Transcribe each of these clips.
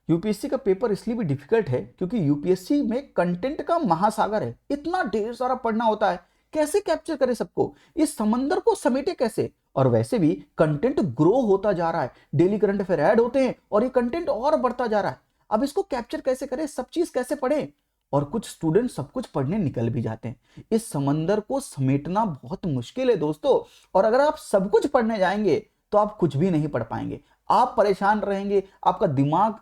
UPSC का paper इसलिए भी डिफिकल्ट है क्योंकि यूपीएससी में कंटेंट का महासागर है, इतना ढेर सारा पढ़ना होता है, कैसे कैप्चर करे सबको, इस समंदर को समेटे कैसे। और वैसे भी कंटेंट ग्रो होता जा रहा है, डेली करंट अफेयर ऐड होते हैं और ये कंटेंट और बढ़ता जा रहा है। अब इसको कैप्चर कैसे करें, सब चीज कैसे पढ़ें। और कुछ स्टूडेंट सब कुछ पढ़ने निकल भी जाते हैं। इस समंदर को समेटना बहुत मुश्किल है दोस्तों। और अगर आप सब कुछ पढ़ने जाएंगे तो आप कुछ भी नहीं पढ़ पाएंगे, आप परेशान रहेंगे, आपका दिमाग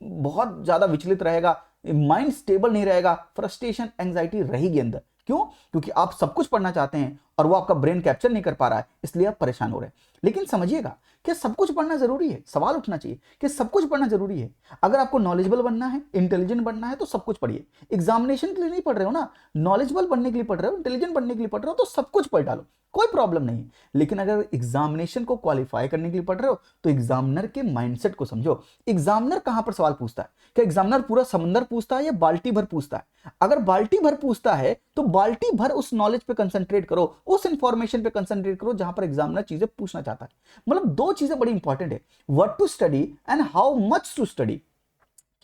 बहुत ज्यादा विचलित रहेगा, माइंड स्टेबल नहीं रहेगा, फ्रस्ट्रेशन एंजाइटी रहेगी अंदर। क्यों? क्योंकि आप सब कुछ पढ़ना चाहते हैं और वो आपका ब्रेन कैप्चर नहीं कर पा रहा है, इसलिए आप परेशान हो रहे हैं। लेकिन समझिएगा कि सब कुछ पढ़ना जरूरी है। सवाल उठना चाहिए कि सब कुछ पढ़ना जरूरी है। अगर आपको नॉलेजेबल बनना है, इंटेलिजेंट बनना है तो सब कुछ पढ़िए। एग्जामिनेशन के लिए नहीं पढ़ रहे हो ना, नॉलेजेबल बनने के लिए पढ़ रहे हो, इंटेलिजेंट बनने के लिए पढ़ रहे हो तो सब कुछ पढ़ डालो, कोई प्रॉब्लम नहीं। लेकिन अगर एग्जामिनेशन को क्वालिफाई करने के लिए पढ़ रहे हो तो एग्जामिनर के माइंडसेट को समझो। एग्जामिनर कहां पर सवाल पूछता है? क्या एग्जामिनर पूरा समंदर पूछता है या बाल्टी भर पूछता है? अगर बाल्टी भर पूछता है तो बाल्टी भर उस नॉलेज पे कंसंट्रेट करो, उस इंफॉर्मेशन पे कंसंट्रेट करो जहां पर एग्जामिनर चीजें पूछना चाहता है। मतलब दो चीजें बड़ी इंपॉर्टेंट है, what to study and how much to study.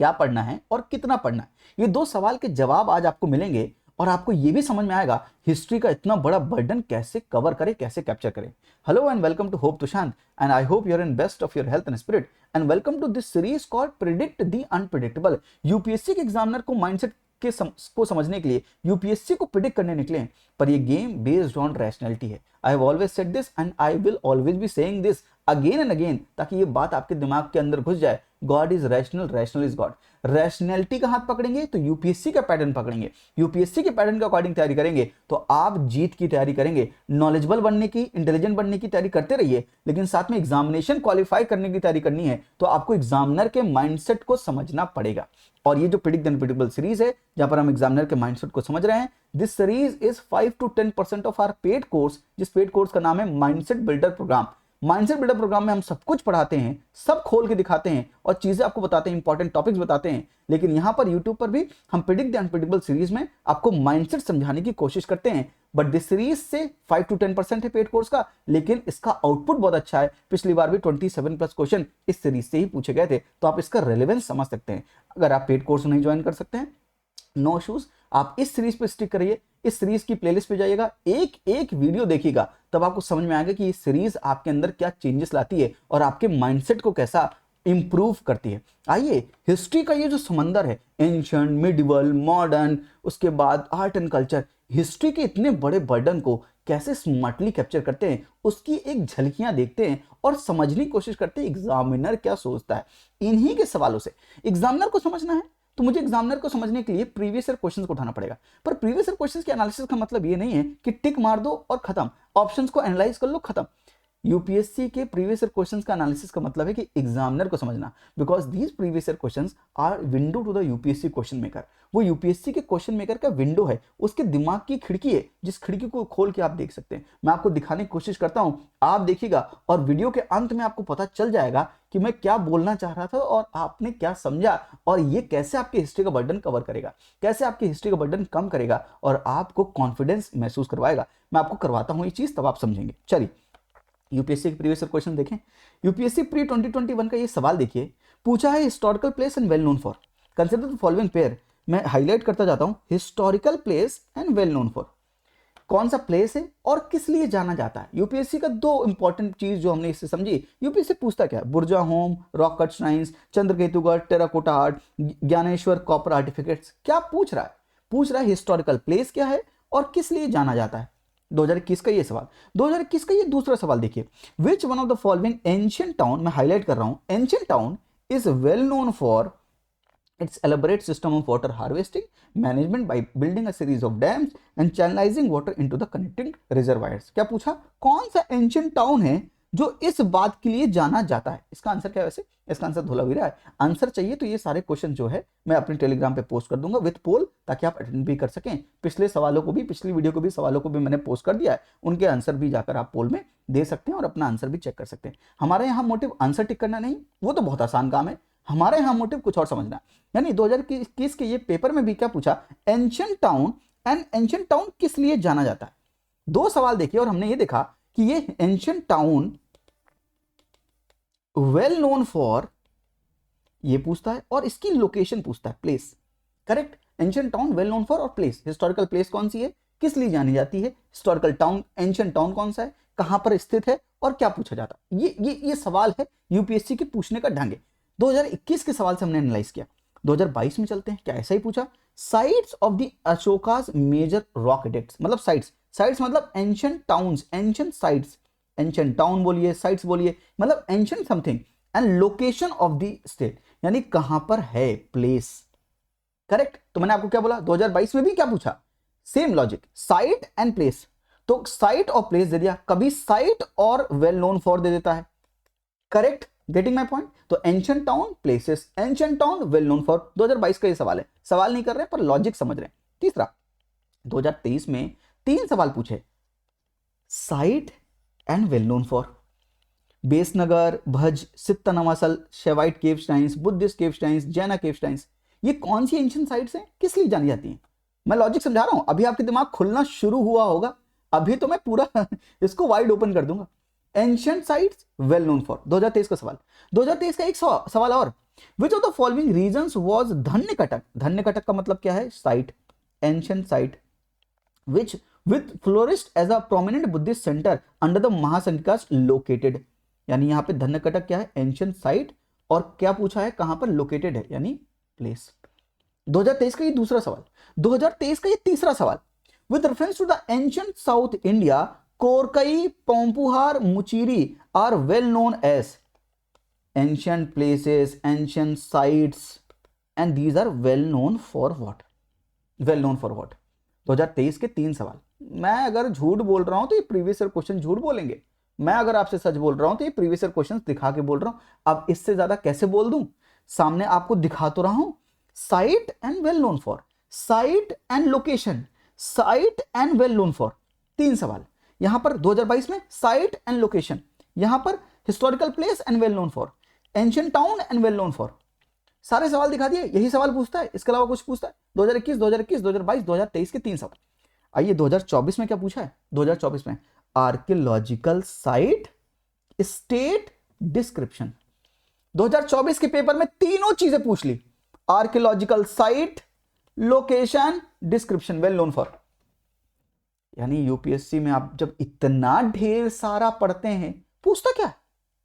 क्या पढ़ना है और कितना पढ़ना है, ये दो सवाल के जवाब आज आपको मिलेंगे और आपको ये भी समझ में आएगा हिस्ट्री का इतना बड़ा बर्डन कैसे कवर करे, कैसे कैप्चर करे। Hello and welcome to hope Tushant and I hope you are in best of your health and spirit and welcome to this series called predict the unpredictable. UPSC के examiner को mindset को समझने के लिए UPSC को predict करने निकले हैं, पर ये गेम बेस्ड ऑन रैशनैलिटी है। I have always said this and I will always be saying this again and again, ताकि ये बात आपके दिमाग के अंदर घुस जाए। God is rational, rational is God. Rationality का हाथ पकड़ेंगे तो यूपीएससी का पैटर्न पकड़ेंगे, यूपीएससी के पैटर्न के अकॉर्डिंग तैयारी करेंगे तो आप जीत की तैयारी करेंगे। नॉलेजेबल बनने की, इंटेलिजेंट बनने की तैयारी करते रहिए, लेकिन साथ में एग्जामिनेशन क्वालिफाई करने की तैयारी करनी है तो आपको एग्जामिनर के माइंडसेट को समझना पड़ेगा। और ये जो प्रिडिक्ट द अनप्रिडिक्टेबल सीरीज है जहां पर हम एग्जामिनर के माइंडसेट को समझ रहे हैं, this series is 5 to 10% of our paid course, जिस पेड कोर्स का नाम है mindset builder program. Mindset builder program में हम सब कुछ पढ़ाते हैं, सब खोल के दिखाते हैं और चीजें आपको बताते हैं, इंपॉर्टेंट टॉपिक्स बताते हैं। लेकिन यहां पर यूट्यूब पर भी हम प्रिडिक्ट द अनप्रिडिक्टेबल सीरीज में आपको माइंडसेट समझाने की कोशिश करते हैं। बट दिस सीरीज से 5 to 10% है पेड कोर्स का, लेकिन इसका आउटपुट बहुत अच्छा है। पिछली बार भी 27+ क्वेश्चन इस सीरीज से ही पूछे गए थे, तो आप इसका रेलेवेंस समझ सकते हैं। अगर आप पेड कोर्स नहीं ज्वाइन कर सकते हैं, नो इश्यूज, आप इस सीरीज पे स्टिक करिए, इस सीरीज की प्लेलिस्ट पे जाइएगा, एक एक वीडियो देखिएगा, तब आपको समझ में आएगा कि ये सीरीज आपके अंदर क्या चेंजेस लाती है और आपके माइंडसेट को कैसा इंप्रूव करती है। आइए, हिस्ट्री का ये जो समंदर है, एंशिएंट, मिडिवल, मॉडर्न, उसके बाद आर्ट एंड कल्चर, हिस्ट्री के इतने बड़े बर्डन को कैसे स्मार्टली कैप्चर करते हैं, उसकी एक झलकियां देखते हैं और समझने की कोशिश करते हैं एग्जामिनर क्या सोचता है। इन्हीं के सवालों से एग्जामिनर को समझना है तो मुझे एग्जामिनर को समझने के लिए प्रीवियस ईयर क्वेश्चंस को उठाना पड़ेगा। पर प्रीवियस ईयर क्वेश्चंस के एनालिसिस का मतलब ये नहीं है कि टिक मार दो और खत्म, ऑप्शंस को एनालाइज कर लो, खत्म। यूपीएससी के प्रीवियस ईयर क्वेश्चंस का एनालिसिस का मतलब है कि एग्जामिनर को समझना, because these previous year questions are window to the UPSC question maker. वो यूपीएससी के क्वेश्चन मेकर का विंडो है, उसके दिमाग की खिड़की है, जिस खिड़की को खोल के आप देख सकते हैं। मैं आपको दिखाने की कोशिश करता हूं, आप देखिएगा और वीडियो के अंत में आपको पता चल जाएगा कि मैं क्या बोलना चाह रहा था और आपने क्या समझा, और ये कैसे आपकी हिस्ट्री का बर्डन कवर करेगा, कैसे आपकी हिस्ट्री का बर्डन कम करेगा और आपको कॉन्फिडेंस महसूस करवाएगा। मैं आपको करवाता हूं ये चीज, तब आप समझेंगे। चलिए, यूपीएससी के प्रीवियस क्वेश्चन देखें। यूपीएससी प्री 2021 का ये सवाल देखिए, पूछा है historical place and well known for, consider the following pair. मैं हाईलाइट करता जाता हूं, historical place and well known for, कौन सा प्लेस है और किस लिए जाना जाता है। यूपीएससी का दो इंपॉर्टेंट चीज जो हमने इससे समझी, यूपीएससी पूछता क्या है, Burzahom, rock cut shrines, Chandraketugarh, terracotta art, Gyaneshwar copper artifacts. क्या पूछ रहा है? पूछ रहा है हिस्टोरिकल प्लेस क्या है और किस लिए जाना जाता है। 2021 का ये सवाल। 2021 का ये दूसरा सवाल देखिए, which one of the following ancient town, मैं हाईलाइट कर रहा हूं, ancient town is well known for its elaborate system of water harvesting management by building a series of dams and channelizing water into the connecting reservoirs। क्या पूछा? कौन सा ancient town है जो इस बात के लिए जाना जाता है? इसका आंसर क्या है? वैसे इसका आंसर धोलावीरा है। आंसर चाहिए तो ये सारे क्वेश्चन जो है मैं अपने टेलीग्राम पे पोस्ट कर दूंगा विद पोल, ताकि आप अटेंड भी कर सकें। पिछले सवालों को भी, पिछली वीडियो को भी, सवालों को भी मैंने पोस्ट कर दिया है, उनके आंसर भी जाकर आप पोल में दे सकते हैं और अपना आंसर भी चेक कर सकते हैं। हमारे यहाँ मोटिव आंसर टिक करना नहीं, वो तो बहुत आसान काम है, हमारे यहाँ मोटिव कुछ और समझना। यानी 2021 के ये पेपर में भी क्या पूछा, ancient town and ancient town किस लिए जाना जाता है। दो सवाल देखिए और हमने ये देखा कि ये ancient town well known for ये पूछता है, और इसकी लोकेशन पूछता है, place. Correct. Ancient town well known for, और प्लेस, हिस्टोरिकल प्लेस कौन सी है, किस लिए जानी जाती है, हिस्टोरिकल टाउन, एंशिएंट टाउन कौन सा है, कहां पर स्थित है, और क्या पूछा जाता है। ये सवाल है यूपीएससी के पूछने का ढंग है। 2021 के सवाल से हमने एनालाइज किया। 2022 में चलते हैं, क्या ऐसा ही पूछा। Sites of the Ashoka's major rock edicts, मतलब साइट्स मतलब ancient towns, ancient sites, ancient town बोलिए, साइट्स बोलिए, मतलब ancient something, and location of the state, यानी कहां पर है, प्लेस। करेक्ट। तो मैंने आपको क्या बोला, 2022 में भी क्या पूछा, same logic, site and place. तो साइट और प्लेस दे दिया, कभी साइट और वेल नोन फॉर दे देता है। Correct, getting my point. तो ancient town, places, ancient town, well known for, 2022 का ये सवाल है। सवाल नहीं कर रहे हैं पर लॉजिक समझ रहे हैं। तीसरा, 2023 में 3 सवाल पूछे, site and well known for, Besnagar, भज, सित्तनवासल, शेवाइट केव श्राइन्स, बुद्धिस्ट केव श्राइन्स, जैना केव श्राइन्स, ये कौन सी एंशिएंट साइट्स हैं, किस लिए जानी जाती हैं। मैं लॉजिक समझा रहा हूं, अभी आपके दिमाग खुलना शुरू हुआ होगा, अभी तो मैं पूरा इसको वाइड ओपन कर दूंगा। Ancient sites well known for, 2023 का सवाल। 2023 का एक सवाल और, which of the following reasons was Dhanyakataka, Dhanyakataka का मतलब क्या है, site, ancient site, which with flourished as a prominent Buddhist center under the Mahasanghikas located, यानी यहां पे धन्यकटक क्या है, एंशिएंट साइट, और क्या पूछा है, कहां पर लोकेटेड है, यानी प्लेस। 2023 का ये दूसरा सवाल। 2023 का ये तीसरा सवाल, with reference to the ancient South India, Korkai, पोम्पुहार, मुचीरी are well known as ancient places, ancient sites, and these are well known for what, well known for what। 2023 के 3 सवाल। मैं अगर झूठ बोल रहा हूं तो ये प्रीवियस ईयर क्वेश्चन झूठ बोलेंगे, मैं अगर आपसे सच बोल रहा हूं तो ये प्रीवियस ईयर क्वेश्चन दिखा के बोल रहा हूं। अब इससे ज्यादा कैसे बोल दूं, सामने आपको दिखा तो रहा हूं। Site and well known for, site and location, site and well known for, 3 सवाल। यहां पर 2022 में साइट एंड लोकेशन, यहां पर historical place and well known for, ancient town and well known for, सारे सवाल दिखा दिए। यही सवाल पूछता है, इसके अलावा कुछ पूछता है। 2021, 2022, 2023 के 3 सवाल। आइए 2024 में क्या पूछा है, 2024 में आर्कियोलॉजिकल साइट, स्टेट, डिस्क्रिप्शन। 2024 के पेपर में तीनों चीजें पूछ ली, archaeological site, location, description, well known for. यानी यूपीएससी में आप जब इतना ढेर सारा पढ़ते हैं, पूछता क्या,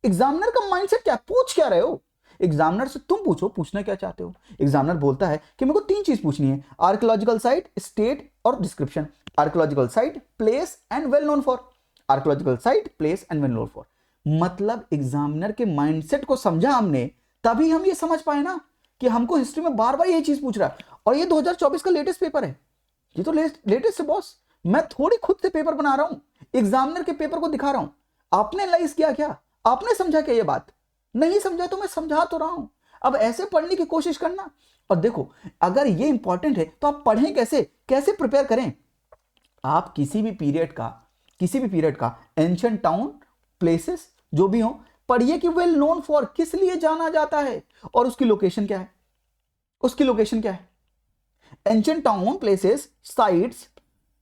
एग्जामिनर का माइंडसेट क्या, पूछ क्या रहे हो। एग्जामिनर से तुम पूछो पूछना क्या चाहते हो। एग्जामिनर बोलता है कि मेरे को 3 चीज पूछनी है, आर्कियोलॉजिकल साइट, स्टेट और description. Archaeological site, place and well known for, archaeological site, place and well known for. मतलब एग्जामिनर के माइंडसेट को समझा हमने, तभी हम ये समझ पाए ना कि हमको हिस्ट्री में बार बार यही चीज पूछ रहा है। और ये 2024 का लेटेस्ट पेपर है, ये तो लेटेस्ट है बॉस। मैं थोड़ी खुद से पेपर बना रहा हूं, एग्जामिनर के पेपर को दिखा रहा हूं। आपने एनालाइज किया क्या, आपने समझा क्या, ये बात नहीं समझा तो मैं समझा तो रहा हूं। अब ऐसे पढ़ने की कोशिश करना। और देखो, अगर ये इंपॉर्टेंट है तो आप पढ़ें कैसे, कैसे प्रिपेयर करें। आप किसी भी पीरियड का एंशिएंट टाउन, प्लेसेस जो भी हो, पढ़िए कि वेल नोन फॉर किस लिए जाना जाता है और उसकी लोकेशन क्या है, उसकी लोकेशन क्या है। एंशिएंट टाउन, प्लेसेस, साइट्स,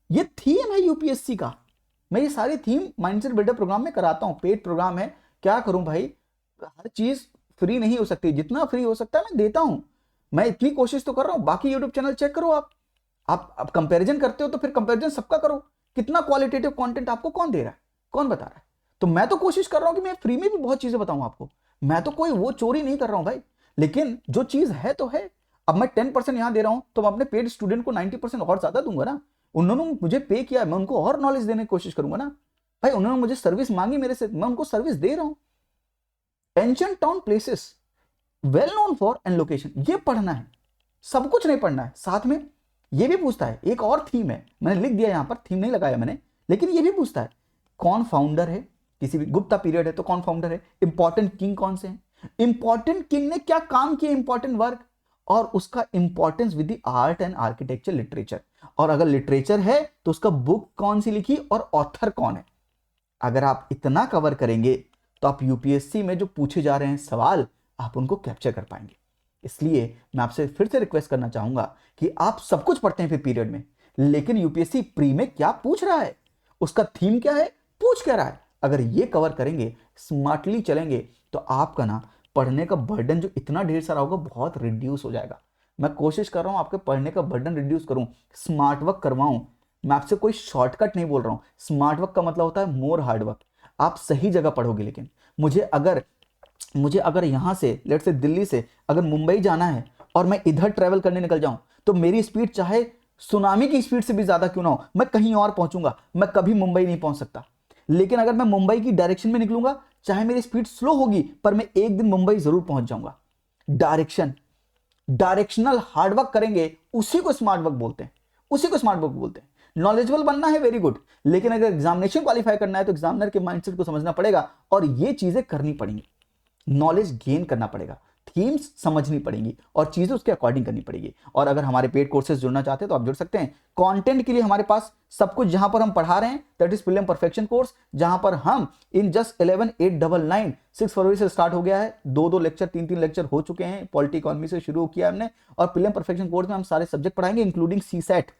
ये थीम है यूपीएससी का। मैं ये सारी थीम माइंडसेट बिल्डर प्रोग्राम में कराता हूं, पेड प्रोग्राम है। क्या करूं भाई, हर चीज फ्री नहीं हो सकती, जितना फ्री हो सकता है मैं देता हूं। मैं इतनी कोशिश तो कर रहा हूं। बाकी यूट्यूब चैनल चेक करो, आप कंपैरिजन करते हो तो फिर कंपैरिजन सबका करो, कितना क्वालिटेटिव कंटेंट आपको कौन दे रहा है, कौन बता रहा है। तो मैं तो कोशिश कर रहा हूं कि मैं फ्री में भी बहुत चीजें बताऊं आपको। मैं तो कोई वो चोरी नहीं कर रहा हूं भाई, लेकिन जो चीज है तो है। अब मैं 10% यहां दे रहा हूं तो मैं अपने पेड स्टूडेंट को 90% और ज्यादा दूंगा ना। उन्होंने मुझे पे किया, मैं उनको और नॉलेज देने की कोशिश करूंगा ना भाई। उन्होंने मुझे सर्विस मांगी मेरे से, मैं उनको सर्विस दे रहा हूं। Ancient town, places, well known for and location, ये पढ़ना है, सब कुछ नहीं पढ़ना है। साथ में ये भी पूछता है, एक और थीम है, मैंने लिख दिया यहां पर, थीम नहीं लगाया मैंने, लेकिन ये भी पूछता है कौन फाउंडर है, किसी भी गुप्ता पीरियड है तो कौन फाउंडर है, इंपॉर्टेंट किंग कौन से हैं, इंपॉर्टेंट किंग ने क्या काम किया, इंपॉर्टेंट वर्क, और उसका importance with the art and architecture, literature. और अगर लिटरेचर है तो उसका बुक कौन सी लिखी और ऑथर कौन है। अगर आप इतना कवर करेंगे तो आप यूपीएससी में जो पूछे जा रहे हैं सवाल, आप उनको कैप्चर कर पाएंगे। इसलिए मैं आपसे फिर से रिक्वेस्ट करना चाहूंगा कि आप सब कुछ पढ़ते हैं फिर पीरियड में, लेकिन यूपीएससी प्री में क्या पूछ रहा है, उसका थीम क्या है, पूछ क्या रहा है, अगर ये कवर करेंगे, स्मार्टली चलेंगे, तो आपका ना पढ़ने का बर्डन जो इतना ढेर सारा होगा बहुत रिड्यूस हो जाएगा। मैं कोशिश कर रहा हूँ आपके पढ़ने का बर्डन रिड्यूस करूँ, स्मार्ट वर्क करवाऊँ। मैं आपसे कोई शॉर्टकट नहीं बोल रहा हूँ। स्मार्ट वर्क का मतलब होता है मोर हार्ड वर्क। आप सही जगह पढ़ोगे, लेकिन मुझे अगर यहाँ से लेट से दिल्ली से अगर मुंबई जाना है और मैं इधर ट्रेवल करने निकल जाऊं, तो मेरी स्पीड चाहे सुनामी की स्पीड से भी ज्यादा क्यों ना हो, मैं कहीं और पहुंचूंगा, मैं कभी मुंबई नहीं पहुंच सकता। लेकिन अगर मैं मुंबई की डायरेक्शन में निकलूंगा, चाहे मेरी स्पीड स्लो होगी, पर मैं एक दिन मुंबई जरूर पहुंच जाऊंगा। डायरेक्शनल हार्डवर्क करेंगे, उसी को स्मार्ट वर्क बोलते हैं, उसी को स्मार्ट वर्क बोलते हैं। नॉलेजेबल बनना है, वेरी गुड, लेकिन अगर एग्जामिनेशन क्वालिफाई करना है तो एग्जामिनर के माइंडसेट को समझना पड़ेगा और ये चीजें करनी पड़ेंगी। नॉलेज गेन करना पड़ेगा, थीम्स समझनी पड़ेंगी और चीजें उसके अकॉर्डिंग करनी पड़ेगी। और अगर हमारे पेड कोर्सेज जुड़ना चाहते हैं तो आप जुड़ सकते हैं। कंटेंट के लिए हमारे पास सब कुछ जहां पर हम पढ़ा रहे हैं, that is prelim perfection course, जहां पर हम इन जस्ट 11,899 6 फरवरी से स्टार्ट हो गया है, 2 लेक्चर 3 लेक्चर हो चुके हैं, पॉलिटी इकोनॉमी से शुरू किया हमने। और प्रीलिम परफेक्शन कोर्स में हम सारे सब्जेक्ट पढ़ाएंगे इंक्लूडिंग सीसेट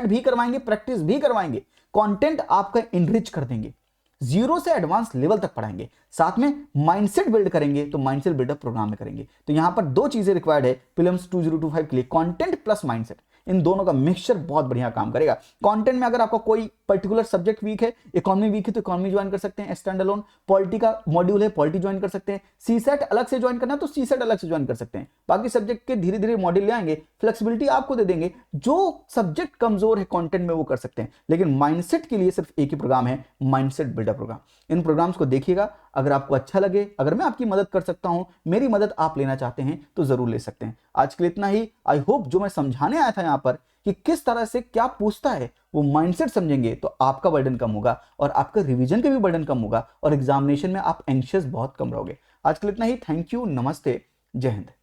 भी करवाएंगे, प्रैक्टिस भी करवाएंगे, कंटेंट आपका इनरिच कर देंगे, 0 से एडवांस लेवल तक पढ़ाएंगे, साथ में माइंडसेट बिल्ड करेंगे। तो माइंडसेट बिल्डअप प्रोग्राम में करेंगे। तो यहां पर 2 चीजें रिक्वायर्ड है प्रीलिम्स 2025 के लिए, कंटेंट प्लस माइंडसेट। इन दोनों का मिक्सचर बहुत बढ़िया काम करेगा। कंटेंट में अगर आपका कोई पर्टिकुलर सब्जेक्ट वीक है, इकोनॉमी वीक है, तो इकोनॉमी ज्वाइन कर सकते हैं स्टैंड अलोन। पॉलिटी का मॉड्यूल है, पॉलिटी ज्वाइन कर सकते हैं। सीसेट अलग से ज्वाइन करना है तो सीसेट अलग से ज्वाइन कर सकते हैं। बाकी सब्जेक्ट के धीरे धीरे मॉड्यूल ले आएंगे, फ्लेक्सिबिलिटी आपको दे देंगे। जो सब्जेक्ट कमजोर है कंटेंट में वो कर सकते हैं, लेकिन माइंडसेट के लिए सिर्फ एक ही प्रोग्राम है, माइंडसेट बिल्डअप प्रोग्राम। इन प्रोग्राम्स को देखिएगा, अगर आपको अच्छा लगे, अगर मैं आपकी मदद कर सकता हूं, मेरी मदद आप लेना चाहते हैं तो जरूर ले सकते हैं। आज के लिए इतना ही। आई होप जो मैं समझाने आया था यहां पर कि किस तरह से क्या पूछता है वो माइंडसेट समझेंगे तो आपका बर्डन कम होगा और आपका रिवीजन का भी बर्डन कम होगा और एग्जामिनेशन में आप एंशियस बहुत कम रहोगे। आज के लिए इतना ही। थैंक यू, नमस्ते, जय हिंद।